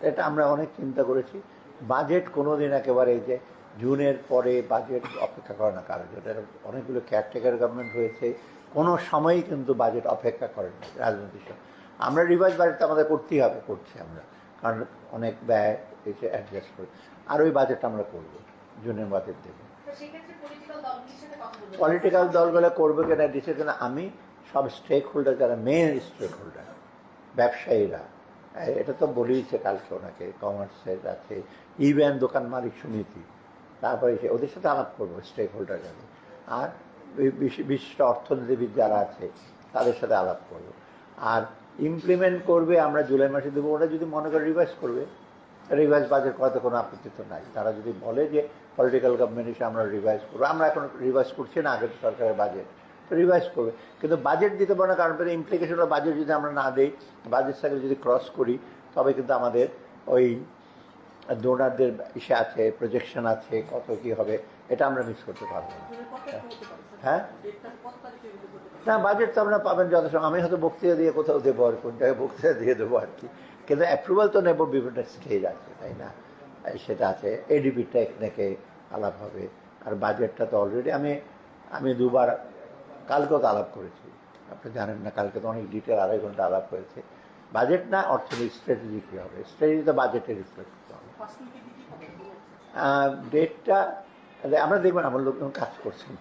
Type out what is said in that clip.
এটা আমরা অনেক চিন্তা করেছি। বাজেট কোনো দিন একেবারে এই যে জুনের পরে বাজেট অপেক্ষা করে না কারণ এটা অনেকগুলো কেয়ারটেকার গভর্নমেন্ট হয়েছে, কোনো সময়ই কিন্তু বাজেট অপেক্ষা করেন না রাজনৈতিক। আমরা রিভাইজ বাজেট আমাদের করতেই হবে, করছি আমরা, কারণ অনেক ব্যয় এসে অ্যাডজাস্ট করে। আর ওই বাজেট আমরা করবো, জুনের বাজেট দেবো। পলিটিক্যাল দলগুলো করবে কিনা ডিসিশন আমি সব স্টেক হোল্ডার, যারা মেন স্টেক হোল্ডার, ব্যবসায়ীরা, এটা তো বলেইছে কালকে ওনাকে, কমার্সের আছে, ইভেন দোকান মালিক সমিতি, তারপরে ওদের সাথে আলাপ করবো স্টেক হোল্ডার যাবে, আর বিশিষ্ট অর্থনীতিবিদ যারা আছে তাদের সাথে আলাপ করবো। আর ইমপ্লিমেন্ট করবে আমরা জুলাই মাসে দেবো। ওরা যদি মনে করে রিভাইজ করবে, রিভাইজ বাজেট করাতে কোনো আপত্তি তো নাই। তারা যদি বলে যে পলিটিক্যাল গভর্নমেন্ট হিসেবে আমরা রিভাইজ করবো, আমরা এখন রিভাইজ করছি না, আগের সরকারের বাজেট তো রিভাইজ করবে, কিন্তু বাজেট দিতে পারে না। কারণ ইমপ্লিকেশন হলো বাজেট যদি আমরা না দিই, বাজেট সাইকেল যদি ক্রস করি, তবে কিন্তু আমাদের ওই ডোনারদের ইসে আছে, প্রজেকশন আছে, কত কী হবে, এটা আমরা মিস করতে পারবো না। হ্যাঁ, না বাজেট তো আপনারা পাবেন যথাসময়। আমি হয়তো বক্তৃতা দিয়ে কোথাও দেবো, আর কোন জায়গায় বক্তৃতা দিয়ে দেবো আর কি, কিন্তু অ্যাপ্রুভাল তো নেব, বিভিন্ন স্টেজ আছে, তাই না? সেটা আছে, এডিপি টেকনিকে আলাপ হবে। আর বাজেটটা তো অলরেডি আমি দুবার, কালকেও তো আলাপ করেছি, আপনি জানেন না, কালকে তো অনেক ডিটেল 2.5 ঘন্টা আলাপ হয়েছে। বাজেট না, অর্থনৈতিক স্ট্র্যাটেজি কী হবে, স্ট্র্যাটেজি তো বাজেটে রিফ্লেক্ট করতে হবে। ডেটটা আমরা দেখবেন, আমার লোকজন কাজ করছেন।